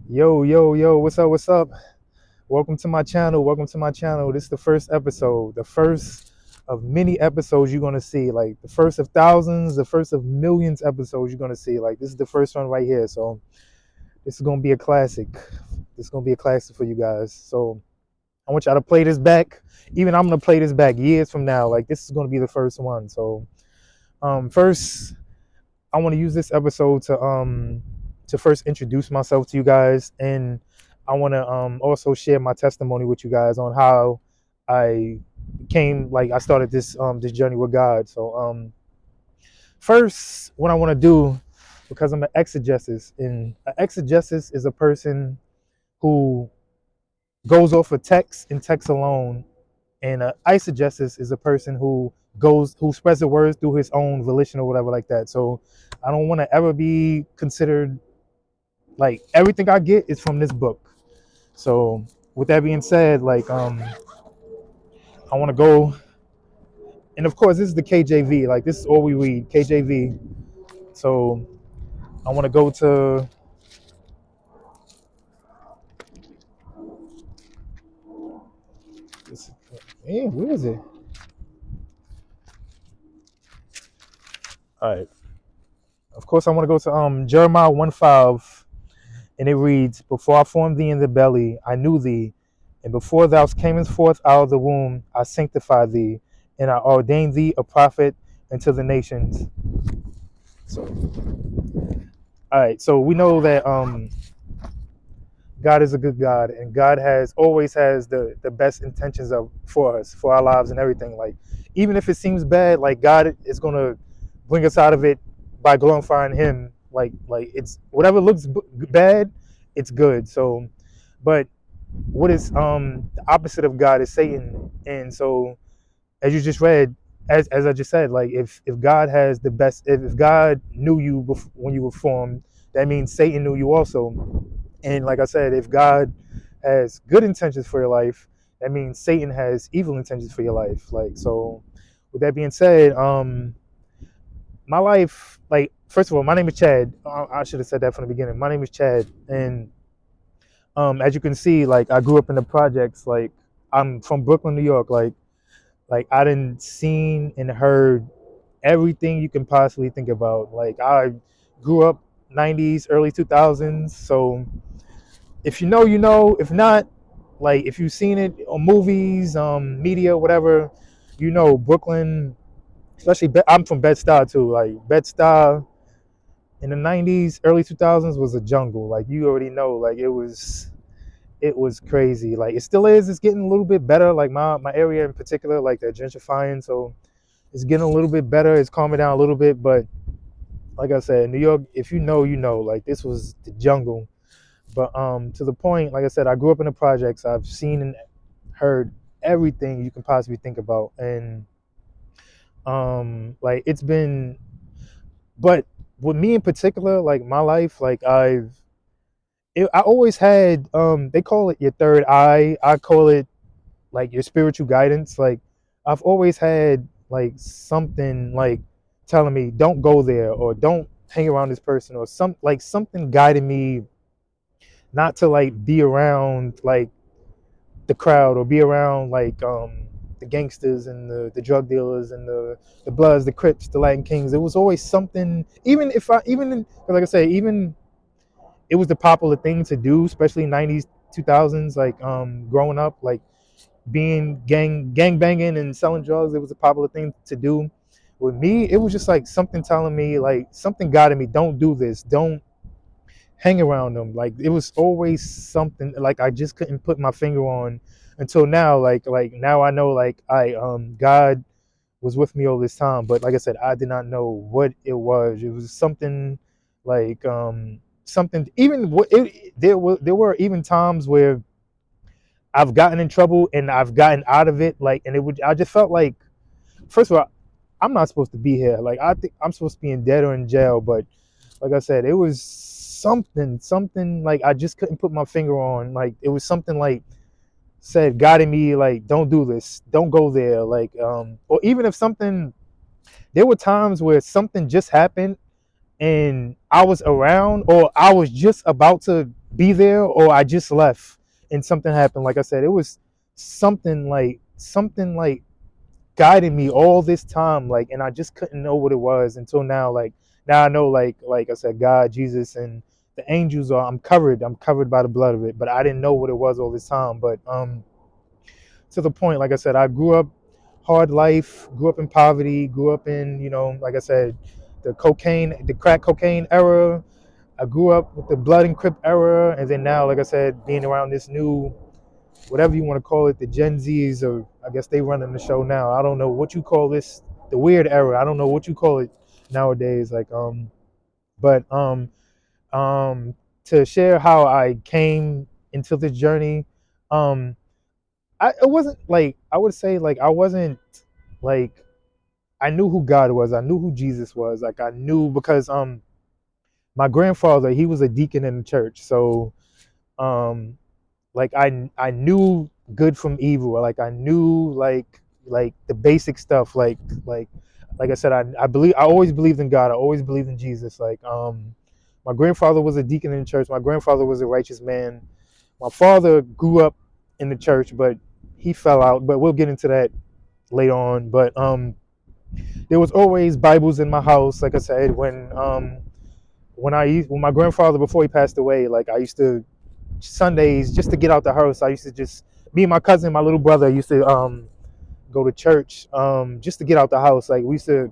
Yo, what's up? Welcome to my channel. Welcome to my channel. This is the first episode, the first of many episodes you're gonna see. Like the first of thousands, the first of millions episodes you're gonna see. Like this is the first one right here. So this is gonna be a classic. This is gonna be a classic for you guys. So I want y'all to play this back. Even I'm gonna play this back years from now. Like this is gonna be the first one. So first I want to use this episode to first introduce myself to you guys, and I want to also share my testimony with you guys on how I I started this journey with God. So first, what I want to do, because I'm an exegesis, and an exegesis is a person who goes off of text and text alone, and an eisegesis is a person who spreads the words through his own volition or whatever like that. So I don't want to ever be considered like everything I get is from this book. So with that being said, I want to go, and of course this is the KJV. Like this is all we read, KJV. So I want to go to this. Man, where is it? All right. Of course, I want to go to Jeremiah 1:5, and it reads, "Before I formed thee in the belly, I knew thee, and before thou camest forth out of the womb, I sanctified thee, and I ordained thee a prophet unto the nations." So, all right. So we know that God is a good God, and God has always has the best intentions of for us, for our lives and everything. Like even if it seems bad, like God is gonna bring us out of it by glorifying Him. Like it's whatever looks bad, it's good. So, but what is the opposite of God is Satan, and so as you just read, as I just said, like if God has the best, if God knew you when you were formed, that means Satan knew you also. And like I said, if God has good intentions for your life, that means Satan has evil intentions for your life. Like so, with that being said, my life, like first of all, my name is Chad. I should have said that from the beginning. My name is Chad, and as you can see, like I grew up in the projects. Like I'm from Brooklyn, New York. Like I didn't seen and heard everything you can possibly think about. Like I grew up 90s, early 2000s. So if you know, you know. If not, like if you've seen it on movies, media, whatever, you know, Brooklyn, especially I'm from Bed-Stuy too. Like Bed-Stuy in the 90s, early 2000s was a jungle. Like you already know, like it was crazy. Like it still is. It's getting a little bit better. Like my area in particular, like they're gentrifying, so it's getting a little bit better. It's calming down a little bit, but like I said, New York, if you know, you know. Like this was the jungle. But to the point, like I said, I grew up in the projects. I've seen and heard everything you can possibly think about, and like it's been. But with me in particular, like my life, like I always had. They call it your third eye. I call it like your spiritual guidance. Like I've always had like something like telling me don't go there or don't hang around this person or something guiding me not to like be around like the crowd or be around like the gangsters and the drug dealers and the Bloods, the Crips, the Latin Kings. It was always something. Even if I even like I say, even it was the popular thing to do, especially 90s, 2000s. Like growing up, like being gang banging and selling drugs. It was a popular thing to do. With me, it was just like something telling me, like something guiding me. Don't do this. Don't hang around them. Like it was always something like I just couldn't put my finger on until now. Like now I know like I God was with me all this time. But like I said, I did not know what it was. It was something like something even there were even times where I've gotten in trouble and I've gotten out of it. Like and it would I just felt like first of all, I'm not supposed to be here. Like I think I'm supposed to be in debt or in jail, but like I said, it was something like I just couldn't put my finger on. Like it was something like said guiding me like don't do this, don't go there. Like or even if something there were times where something just happened and I was around or I was just about to be there, or I just left and something happened. Like I said, it was something like guiding me all this time, like, and I just couldn't know what it was until now. Like now I know, like I said, God, Jesus, and the angels are. I'm covered by the blood of it. But I didn't know what it was all this time. But to the point, like I said, I grew up hard life, grew up in poverty, grew up in, like I said, the crack cocaine era. I grew up with the blood and crip era, and then now, like I said, being around this new, whatever you want to call it, the Gen Zs, or I guess they running the show now. I don't know what you call this, the weird era. I don't know what you call it nowadays. But to share how I came into this journey, um, it wasn't like, I would say, like, I wasn't like, I knew who God was. I knew who Jesus was. Like I knew because my grandfather, he was a deacon in the church, so um like I knew good from evil. Like I knew like the basic stuff. Like I said, I always believed in God. I always believed in Jesus. My grandfather was a deacon in the church. My grandfather was a righteous man. My father grew up in the church, but he fell out. But we'll get into that later on. But there was always Bibles in my house. Like I said, when my grandfather, before he passed away, like I used to, Sundays, just to get out the house, I used to just, me and my cousin, my little brother, used to go to church just to get out the house. Like we used to,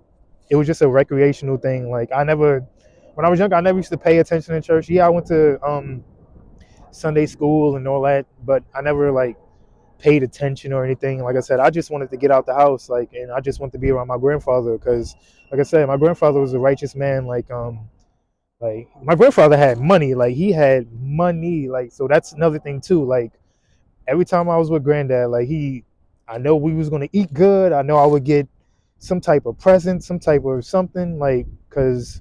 it was just a recreational thing. Like when I was younger, I never used to pay attention in church. Yeah, I went to Sunday school and all that, but I never like paid attention or anything. Like I said, I just wanted to get out the house, like, and I just wanted to be around my grandfather because, like I said, my grandfather was a righteous man. Like my grandfather had money, like he had money, like, so that's another thing too. Like every time I was with granddad, like I know we was gonna eat good. I know I would get some type of present, some type of something, like, cause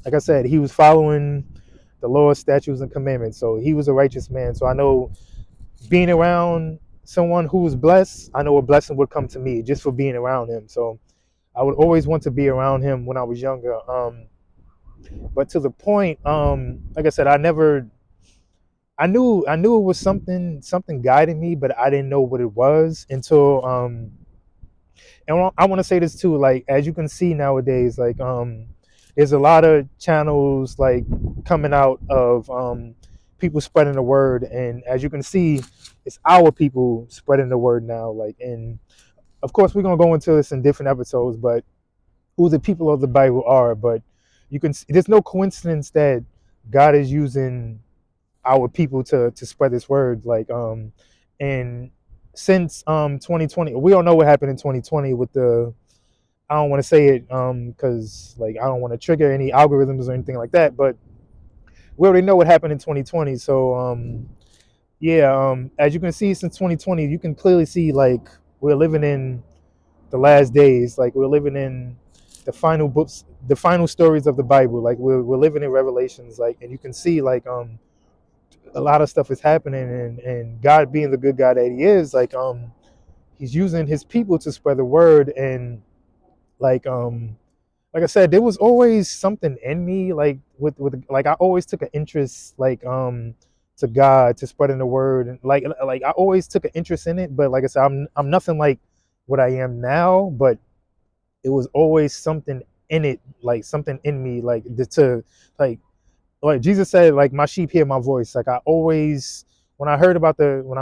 like I said, he was following the Lord's statutes and commandments. So he was a righteous man. So I know being around someone who was blessed, I know a blessing would come to me just for being around him. So I would always want to be around him when I was younger. But to the point, like I said, I knew it was something guiding me, but I didn't know what it was until and I want to say this too, like as you can see nowadays, like there's a lot of channels like coming out of people spreading the word, and as you can see, it's our people spreading the word now. Like, and of course we're gonna go into this in different episodes, but who the people of the Bible are. But there's no coincidence that God is using our people to spread this word. And since 2020, we don't know what happened in 2020 with the, I don't want to say it because like I don't want to trigger any algorithms or anything like that, but we already know what happened in 2020. So yeah, as you can see, since 2020, you can clearly see like we're living in the last days. Like we're living in the final books, the final stories of the Bible. Like we're living in Revelations. Like, and you can see like a lot of stuff is happening, and God, being the good God that he is, like he's using his people to spread the word. And like like I said, there was always something in me, like with like I always took an interest, like to God, to spreading the word, and like I always took an interest in it. But like I said, I'm nothing like what I am now, but it was always something in it, like something in me, like to like Jesus said, like my sheep hear my voice. Like I always, when I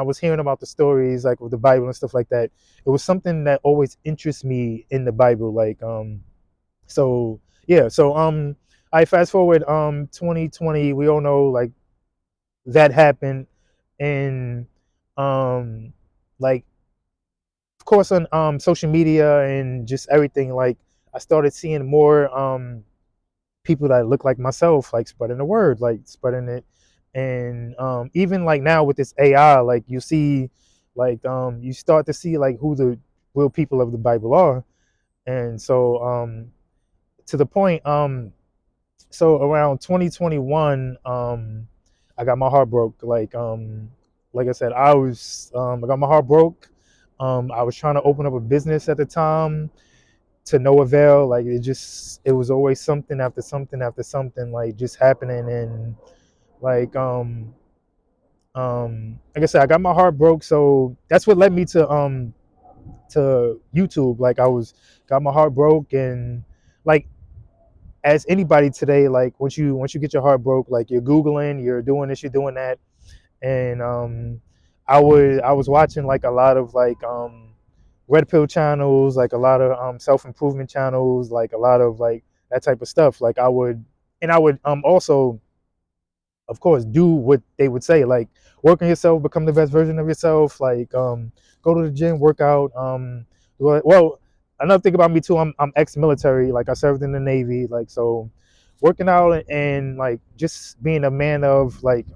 was hearing about the stories, like with the Bible and stuff like that, it was something that always interests me in the Bible. So yeah, so I fast forward 2020, we all know like that happened. And um like of course on social media and just everything, like I started seeing more people that look like myself, like spreading the word, like spreading it. And even like now with this AI, like you see, like you start to see like who the real people of the Bible are. And so to the point, so around 2021, I got my heart broke. Like I said, I got my heart broke. I was trying to open up a business at the time, to no avail. Like it was always something after something after something, like just happening. And Like like I said, I got my heart broke, so that's what led me to YouTube. Like I was got my heart broke, and like as anybody today, like once you get your heart broke, like you're googling, you're doing this, you're doing that, and I was watching like a lot of like red pill channels, like a lot of self improvement channels, like a lot of like that type of stuff. Like I would also of course do what they would say, like work on yourself, become the best version of yourself, like go to the gym, work out. Well, another thing about me too, I'm ex-military, like I served in the Navy, like so working out and like just being a man of like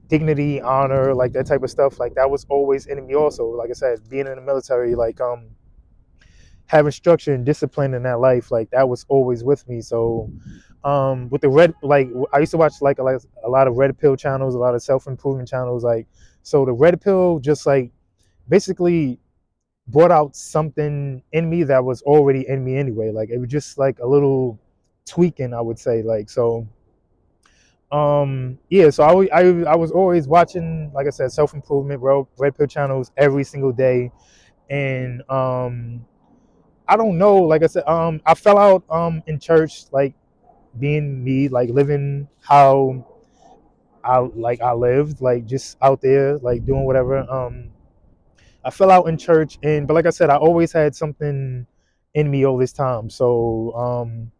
dignity, honor, like that type of stuff, like that was always in me also. Like I said, being in the military, like having structure and discipline in that life, like that was always with me. So with the red, like I used to watch like a lot of red pill channels, a lot of self-improvement channels, like so the red pill just like basically brought out something in me that was already in me anyway. Like it was just like a little tweaking, I would say. Like so yeah, so I was always watching, like I said, self-improvement red pill channels every single day. And I don't know, like I said, I fell out in church, like being me, like living how I lived, like just out there, like doing whatever. I fell out in church, and but like I said, I always had something in me all this time. So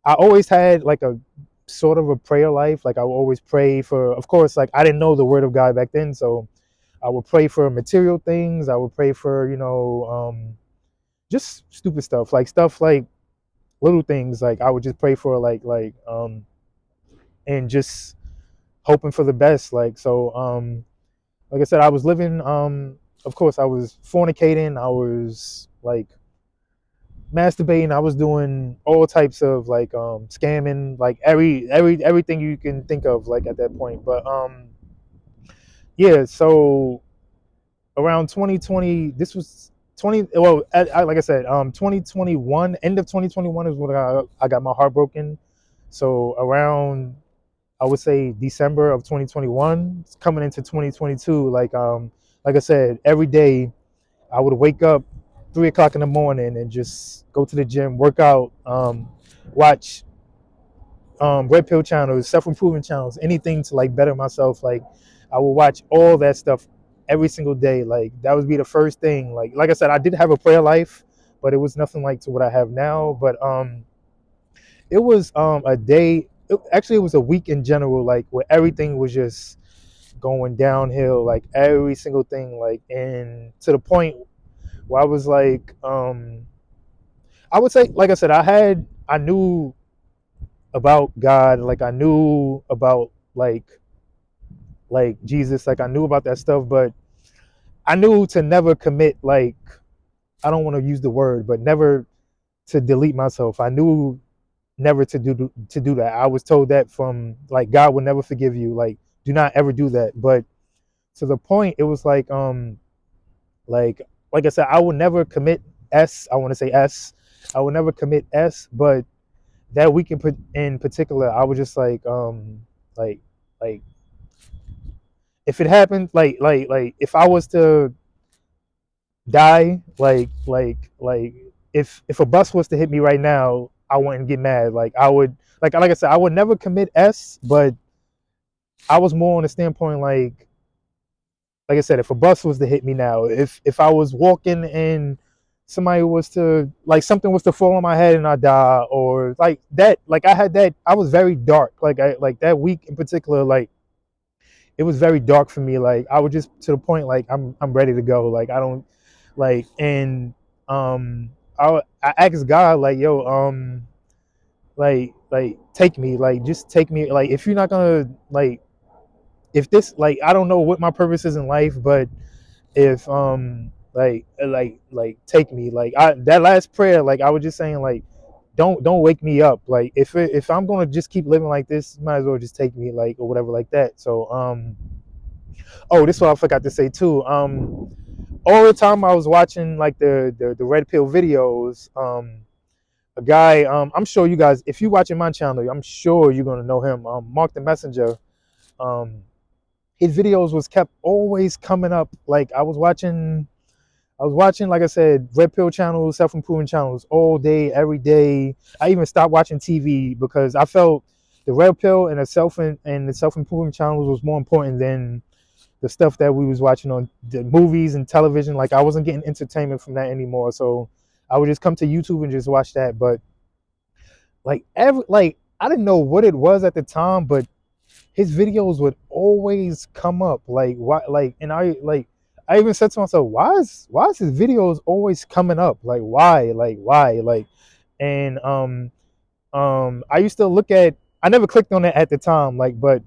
I always had like a sort of a prayer life. Like I would always pray for, of course, like I didn't know the word of God back then, so I would pray for material things. I would pray for, just stupid stuff like little things. Like I would just pray for and just hoping for the best. Like so, like I said, I was living. Of course, I was fornicating. I was like masturbating. I was doing all types of like scamming, like everything you can think of, like at that point. But yeah. So around 2020, this was 20. Well, like I said, 2021, end of 2021 is when I got my heart broken. So around, I would say December of 2021, coming into 2022, like I said, every day I would wake up 3 o'clock in the morning and just go to the gym, work out, watch red pill channels, self improvement channels, anything to like better myself. Like I would watch all that stuff every single day. Like that would be the first thing. Like I said, I did have a prayer life, but it was nothing like to what I have now. But it was a day. Actually, it was a week in general, like where everything was just going downhill, like every single thing, like and to the point where I was like, I would say, like I said, I knew about God, like I knew about like Jesus, like I knew about that stuff, but I knew to never commit, like I don't want to use the word, but never to delete myself. I knew never to do that. I was told that from like God will never forgive you. Like do not ever do that. But to the point, it was like like I said, I would never commit S. I want to say S. I would never commit S. But that week in particular, I was just like like if it happened, like if I was to die, like if a bus was to hit me right now, I wouldn't get mad. Like I would like I said, I would never commit S, but I was more on the standpoint like I said, if a bus was to hit me now, if I was walking and somebody was to like something was to fall on my head and I die, or like that, like I had that, I was very dark. Like I like that week in particular, like it was very dark for me. Like I was just to the point, like I'm ready to go. Like I don't like and I asked God like, yo, like take me, like just take me. Like if you're not gonna like if this like I don't know what my purpose is in life, but if like take me. Like I that last prayer, like I was just saying like don't wake me up. Like if I'm gonna just keep living like this, you might as well just take me, like or whatever like that. So oh, this is what I forgot to say too. All the time I was watching like the red pill videos, a guy, I'm sure you guys, if you watching my channel, I'm sure you're gonna know him. Mark the Messenger. his videos was kept always coming up. Like I was watching, like I said, red pill channels, self-improvement channels all day, every day. I even stopped watching TV because I felt the red pill and the self-improvement channels was more important than the stuff that we was watching on the movies and television. Like I wasn't getting entertainment from that anymore. So I would just come to YouTube and just watch that. But like I didn't know what it was at the time, but his videos would always come up. Like why? And I even said to myself, why is his videos always coming up? Like why? Like why? Like and I used to look at. I never clicked on it at the time. Like but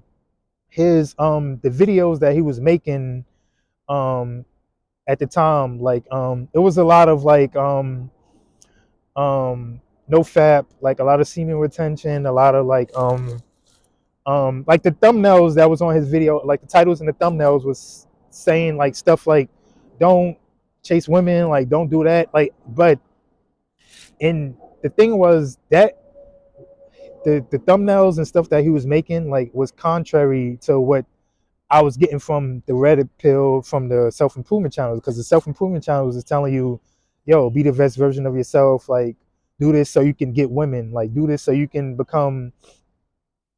his the videos that he was making um at the time, like it was a lot of no fap, like a lot of semen retention, a lot of like the thumbnails that was on his video, like the titles and the thumbnails was saying like stuff like don't chase women, like don't do that, like but and the thing was that the thumbnails and stuff that he was making like was contrary to what I was getting from the Reddit pill, from the self-improvement channels, because the self-improvement channels is telling you, yo, be the best version of yourself, like do this so you can get women, like do this so you can become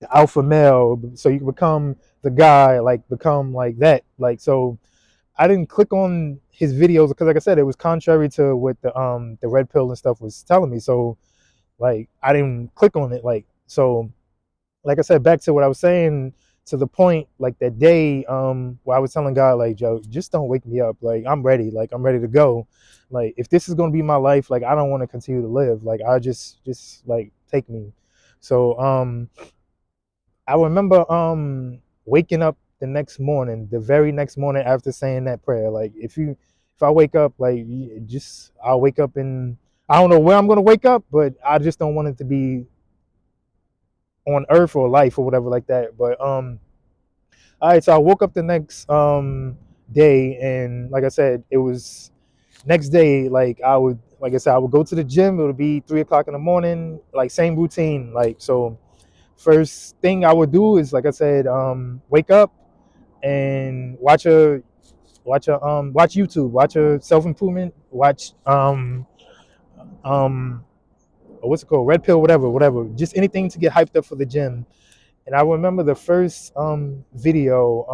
the alpha male, so you can become the guy, like become like that. Like so I didn't click on his videos because like I said, it was contrary to what the red pill and stuff was telling me. So like I didn't click on it. Like so like I said, back to what I was saying, to the point, like that day, where I was telling God, like, Joe, just don't wake me up. Like, I'm ready to go. Like, if this is gonna be my life, like, I don't want to continue to live. Like, I just like take me. So, I remember, waking up the next morning, the very next morning after saying that prayer. Like, if I wake up, like, I'll wake up and I don't know where I'm gonna wake up, but I just don't want it to be on earth or life or whatever like that. But all right, so I woke up the next day, and like I said, it was next day. Like I said, I would go to the gym. It would be 3 o'clock in the morning, like same routine. Like so, first thing I would do is, like I said, wake up and watch YouTube, watch a self improvement, watch um what's it called, red pill, whatever, just anything to get hyped up for the gym. And I remember the first video.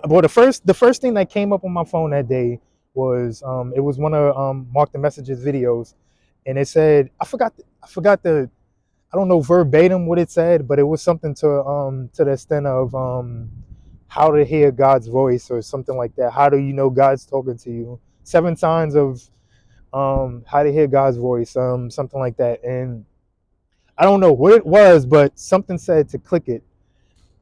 Well, the first thing that came up on my phone that day was it was one of Mark the Messenger's videos, and it said I forgot the I don't know verbatim what it said, but it was something to the extent of how to hear God's voice or something like that. How do you know God's talking to you? 7 signs of how to hear God's voice, something like that. And I don't know what it was, but something said to click it,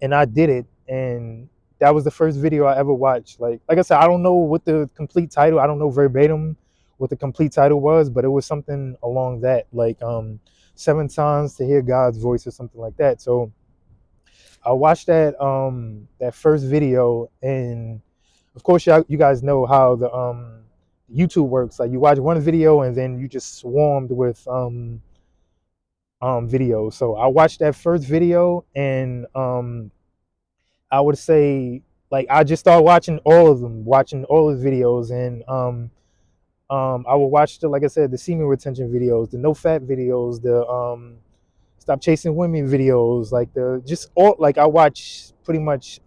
and I did it, and that was the first video I ever watched. Like I said, I don't know what the complete title. I don't know verbatim what the complete title was, but it was something along that, like 7 signs to hear God's voice or something like that. So I watched that first video, and of course you guys know how the YouTube works. Like you watch one video and then you just swarmed with videos. So I watched that first video, and I would say like I just started watching all of them, watching all the videos, and I would watch like I said, the semen retention videos, the no fat videos, the stop chasing women videos, like the just all like I watch pretty much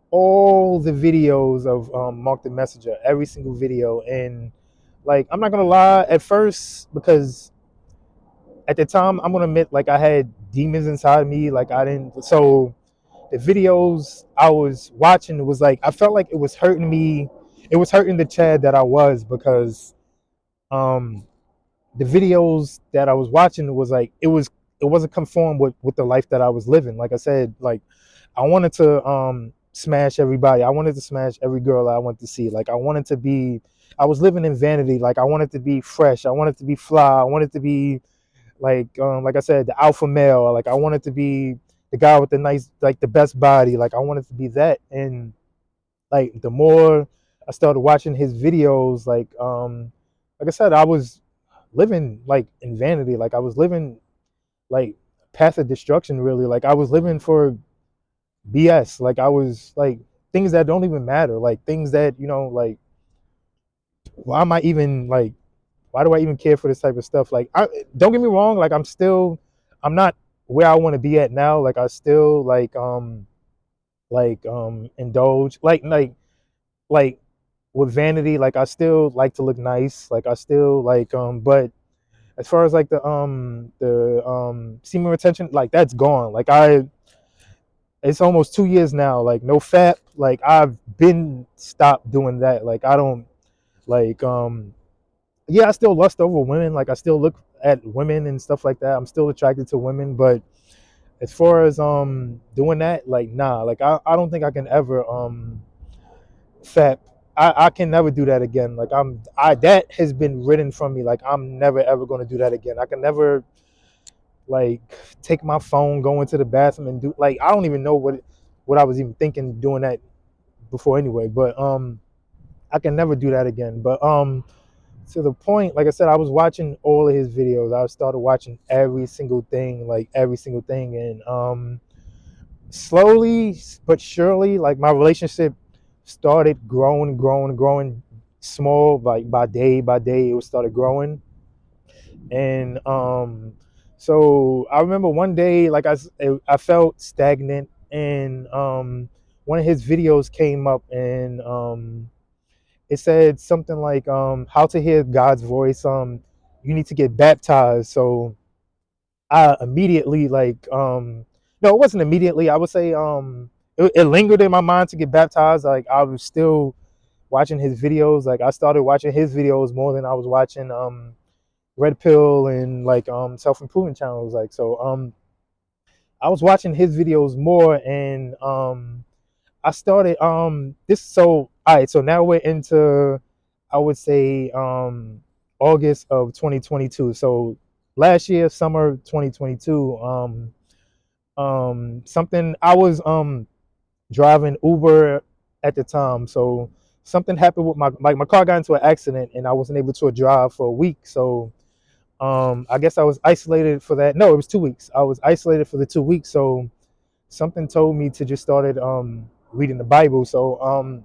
all the videos of Mark the Messenger, every single video. And like I'm not gonna lie, at first, because at the time I'm gonna admit, like I had demons inside me, like I didn't. So the videos I was watching, it was like I felt like it was hurting me. It was hurting the Chad that I was, because um the videos that I was watching was like it wasn't conform with the life that I was living. Like I said, like I wanted to smash everybody. I wanted to smash every girl I wanted to see. Like I was living in vanity. Like I wanted to be fresh. I wanted to be fly. I wanted to be like I said, the alpha male. Like I wanted to be the guy with the nice, like the best body. Like I wanted to be that. And like the more I started watching his videos, like I said, I was living like in vanity. Like I was living like path of destruction, really. Like I was living for BS. Like I was like things that don't even matter. Like things that, like why am I even like why do I even care for this type of stuff? Like I don't get me wrong, like I'm not where I want to be at now. Like I still indulge like with vanity, like I still like to look nice. Like I still but as far as like the semen retention, like that's gone. Like it's almost 2 years now. Like no fap. Like I've been stopped doing that. Like I don't like yeah, I still lust over women. Like I still look at women and stuff like that. I'm still attracted to women, but as far as doing that, like nah. Like I don't think I can ever fap. I can never do that again. Like I that has been written from me. Like I'm never ever gonna do that again. I can never like take my phone, go into the bathroom and do like I don't even know what I was even thinking doing that before anyway. But I can never do that again. But to the point, like I said, I was watching all of his videos. I started watching every single thing, and slowly but surely, like my relationship started growing, small, like by day, it was started growing, and so I remember one day, like I felt stagnant, and one of his videos came up, and it said something like how to hear God's voice. You need to get baptized. So I immediately no, it wasn't immediately. I would say it lingered in my mind to get baptized. Like I was still watching his videos. Like I started watching his videos more than I was watching Red Pill and like self improvement channels. Like so I was watching his videos more, and I started this so all right, so now we're into I would say August of 2022. So last year, summer 2022, something I was driving Uber at the time. So something happened with my car got into an accident, and I wasn't able to drive for a week. So I guess I was isolated for that. No, it was 2 weeks. I was isolated for the 2 weeks. So something told me to just started reading the Bible. So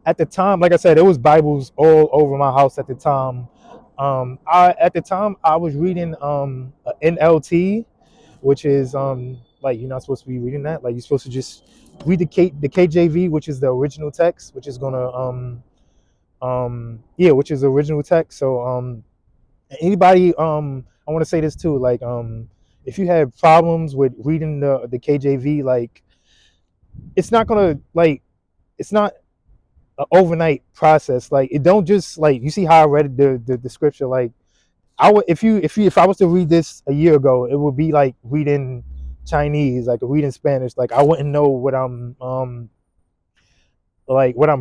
at the time, like I said, there was Bibles all over my house at the time. I at the time I was reading a NLT, which is like you're not supposed to be reading that. Like you're supposed to just read the KJV, which is the original text, which is gonna yeah, which is the original text. So anybody I want to say this too, like if you have problems with reading the KJV, like it's not gonna like it's not an overnight process. Like it don't just like you see how I read the scripture. Like I would if I was to read this a year ago, it would be like reading Chinese, like reading Spanish. Like I wouldn't know what I'm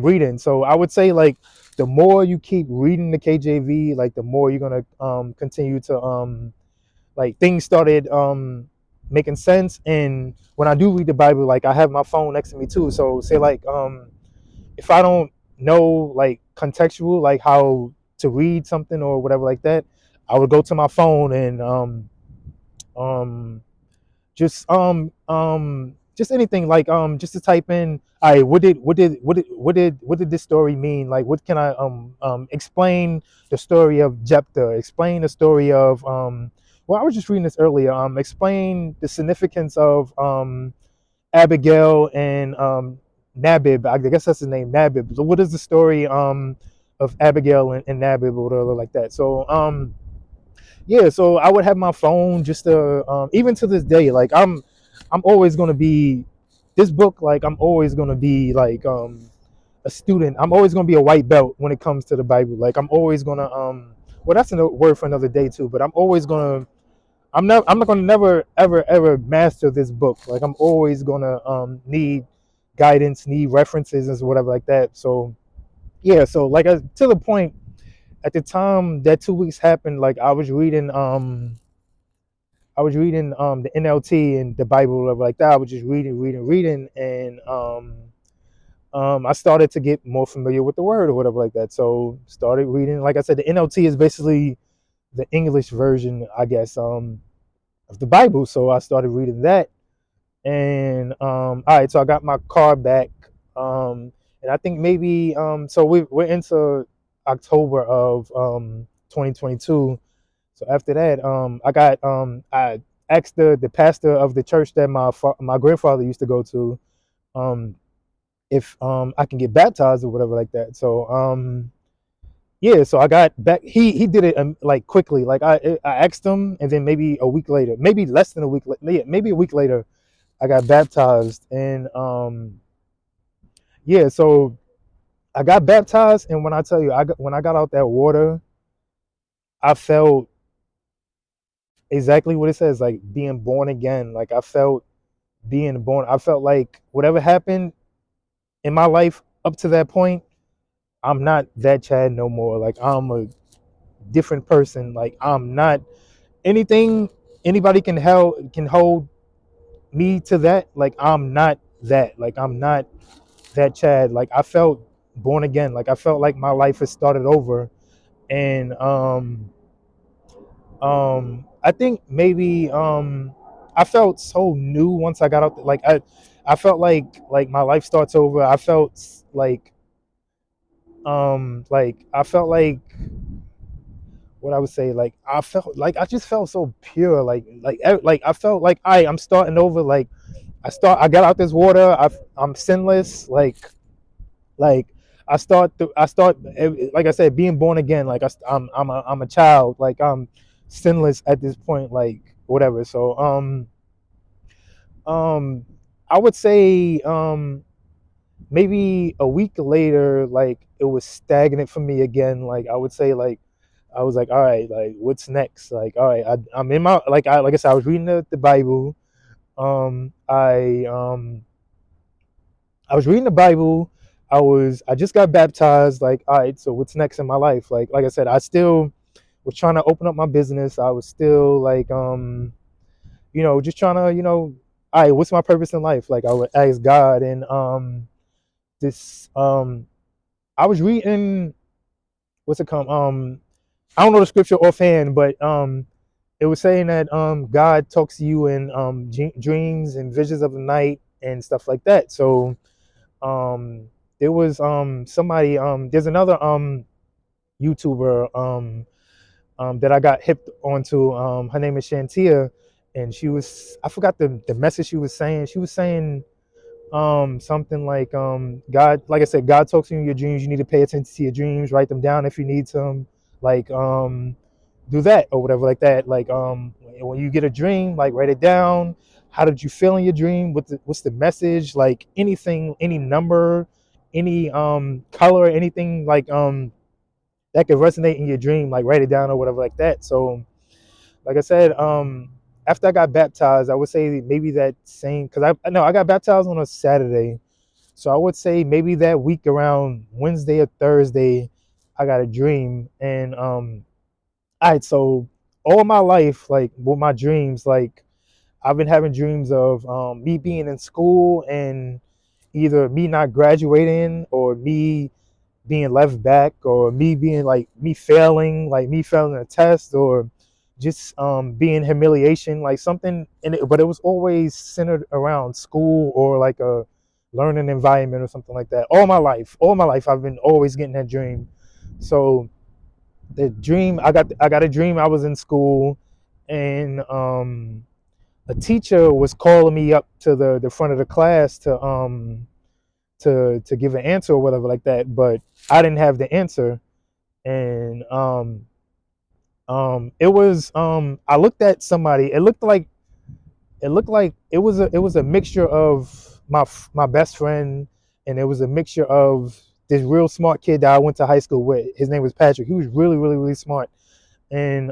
reading. So I would say like the more you keep reading the KJV, like the more you're gonna continue to like things started making sense. And when I do read the Bible, like I have my phone next to me too. So say like if I don't know like contextual, like how to read something or whatever like that, I would go to my phone and um just anything like just to type in, all right, what did this story mean? Like what can I explain the story of Jephthah, explain the story of well, I was just reading this earlier, explain the significance of Abigail and Nabib. I guess that's his name, Nabib. So what is the story of Abigail and Nabib or whatever like that? So yeah, so I would have my phone just to even to this day, like I'm always gonna be this book, like I'm always gonna be like a student. I'm always gonna be a white belt when it comes to the Bible. Like I'm always gonna well, that's a word for another day too, but I'm not gonna never ever master this book. Like I'm always gonna need guidance, need references and whatever like that. So yeah, so like to the point at the time that 2 weeks happened, like I was reading the NLT and the Bible, whatever like that. I was just reading, and I started to get more familiar with the word or whatever like that. So started reading. Like I said, the NLT is basically the English version, I guess, of the Bible. So I started reading that, and And all right, so I got my car back. And I think maybe so we're into October of 2022. So after that, I asked the pastor of the church that my grandfather used to go to, um, if I can get baptized or whatever like that. So yeah, so I got back. He did it like quickly. Like I asked him, and then maybe a week later, maybe less than a week, yeah, maybe a week later, I got baptized. And yeah, so I got baptized, and when I tell you, when I got out that water, I felt exactly what it says, like being born again. Like I felt being born. I felt like whatever happened in my life up to that point, I'm not that Chad no more. Like I'm a different person. Like I'm not anything anybody can hold me to that. Like I'm not that. Like I'm not that Chad. Like I felt born again. Like I felt like my life has started over. And I think maybe I felt so new once I got out. Like I felt like my life starts over. I felt like I felt like what I would say, like I felt like I just felt so pure. Like I felt like I'm starting over. Like I got out this water. I'm sinless. Like I start like I said, being born again. Like I'm a child. Like I'm sinless at this point. Like whatever. So um I would say maybe a week later, like it was stagnant for me again. Like I would say, like I was like, all right, like what's next? Like all right, I'm in my like I said, I was reading the Bible. um i um I was reading the Bible. I just got baptized. Like, all right, so what's next in my life? Like I said, I still was trying to open up my business. I was still like, just trying to, all right, what's my purpose in life? Like I would ask God. And this I was reading, what's it called? I don't know the scripture offhand, but it was saying that God talks to you in dreams and visions of the night and stuff like that. So um there was somebody, there's another YouTuber that I got hipped onto. Her name is Shantia, and I forgot the message she was saying. She was saying something like God, like I said, God talks to you in your dreams. You need to pay attention to your dreams, write them down if you need to, like do that or whatever like that. Like when you get a dream, like write it down. How did you feel in your dream? What's the message? Like anything, any number, any color, anything like that could resonate in your dream, like write it down or whatever like that. So like I said, after I got baptized, I would say maybe that same, because I know I got baptized on a Saturday. So I would say maybe that week around Wednesday or Thursday, I got a dream. And all right, so all my life, like with my dreams, like I've been having dreams of me being in school and either me not graduating or me being left back or me being like me failing a test or just being humiliation, like something in it, but it was always centered around school or like a learning environment or something like that. All my life I've been always getting that dream. So the dream, I got a dream I was in school, and a teacher was calling me up to the front of the class to give an answer or whatever like that, but I didn't have the answer. And it was I looked at somebody. It looked like it was a mixture of my best friend, and it was a mixture of this real smart kid that I went to high school with. His name was Patrick. He was really, really, really smart. And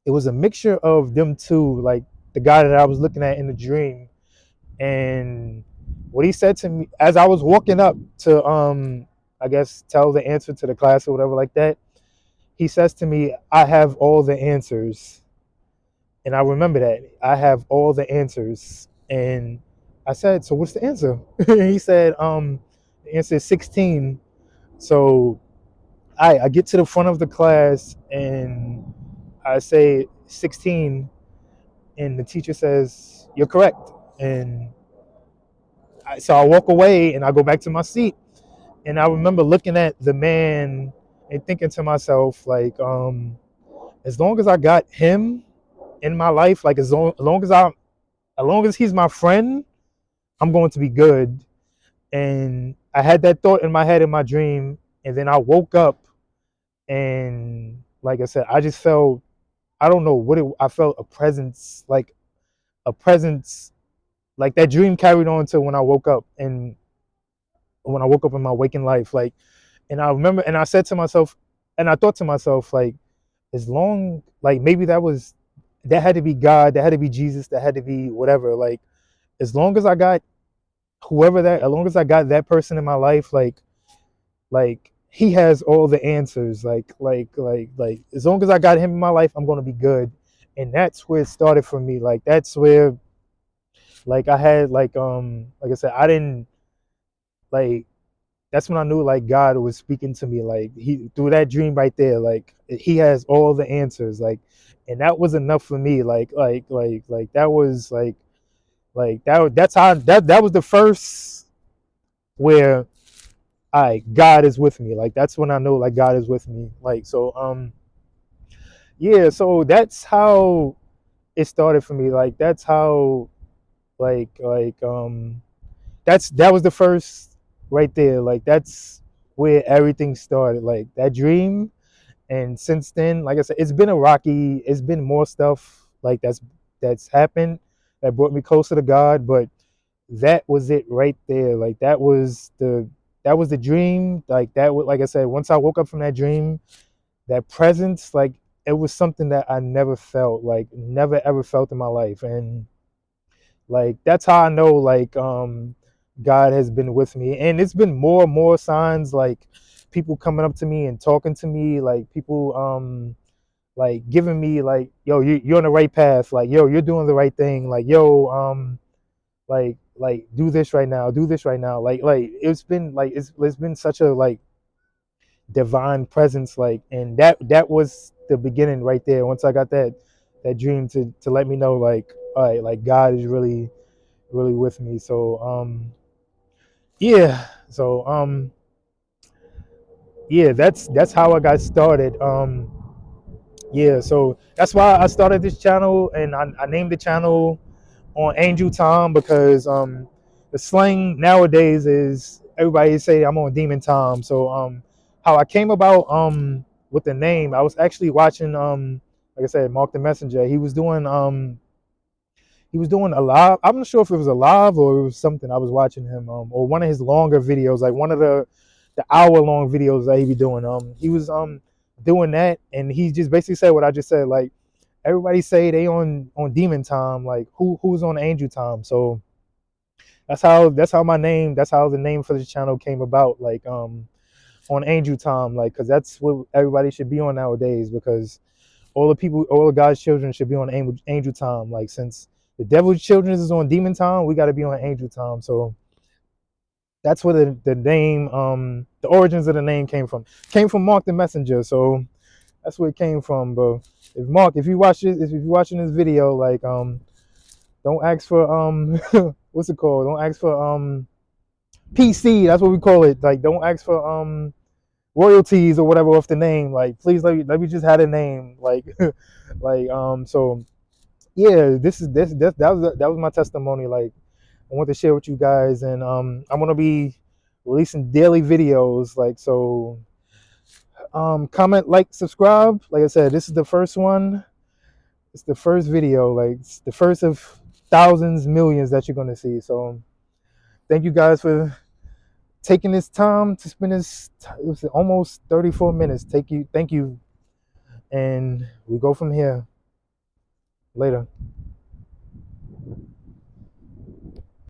it was a mixture of them two, like the guy that I was looking at in the dream. And what he said to me as I was walking up to I guess tell the answer to the class or whatever like that, he says to me, I have all the answers. And I remember that. I have all the answers. And I said, so what's the answer? He said, the answer is 16. So I get to the front of the class and I say 16, and the teacher says, you're correct. And So I walk away and I go back to my seat. And I remember looking at the man and thinking to myself, like, as long as I got him in my life, like as long as he's my friend, I'm going to be good. And I had that thought in my head in my dream, and then I woke up, and like I said, I just felt, I don't know what it, I felt a presence, like that dream carried on to when I woke up, and when I woke up in my waking life, like, and I remember, and I said to myself, and I thought to myself, like, as long, like maybe that had to be God, that had to be Jesus, that had to be whatever, like, as long as I got as long as I got that person in my life, like he has all the answers, like as long as I got him in my life, I'm gonna be good. And that's where it started for me. Like that's where, like I had like I said, I didn't like that's when I knew like God was speaking to me, like he through that dream right there, like he has all the answers, like, and that was enough for me, like that was like that's how that was the first where I God is with me, like that's when I know like God is with me, like so yeah, so that's how it started for me, like that's how like that was the first right there, like that's where everything started, like that dream. And since then, like I said, it's been more stuff like that's happened that brought me closer to God, but that was it right there, like that was the dream, like that was, like I said, once I woke up from that dream, that presence, like it was something that I never felt, like never ever felt in my life. And like that's how I know like God has been with me. And it's been more and more signs, like people coming up to me and talking to me, like people like giving me like, yo, you're on the right path, like yo, you're doing the right thing, like yo, like do this right now, do this right now, like it's been like it's been such a like divine presence, like, and that was the beginning right there. Once I got that dream to let me know like, all right, like God is really really with me. So yeah, so yeah, that's how I got started. Yeah, so that's why I started this channel, and I named the channel on Angel Tom, because the slang nowadays is everybody say I'm on Demon Tom. So how I came about with the name, I was actually watching like I said, Mark the Messenger. He was doing a live. I'm not sure if it was a live or it was something. I was watching him or one of his longer videos, like one of the hour long videos that he be doing. He was doing that, and he just basically said what I just said, like everybody say they on demon time, like who's on angel time. So that's how my name, that's how the name for the channel came about, like on angel time, like because that's what everybody should be on nowadays, because all of God's children should be on angel time, like since the devil's children is on demon time, we got to be on angel time. So that's where the name the origins of the name came from Mark the Messenger. So that's where it came from. But if Mark, if you watch this, if you're watching this video, like don't ask for what's it called? Don't ask for PC. That's what we call it. Like don't ask for royalties or whatever off the name. Like please let me just have a name. Like like so yeah, that was my testimony. Like I want to share with you guys, and I'm gonna be releasing daily videos. Like so comment, like, subscribe. Like I said, this is the first one. It's the first video, like it's the first of thousands, millions that you're gonna see. So thank you guys for taking this time to spend this. It was almost 34 minutes. Thank you, and we go from here. Later.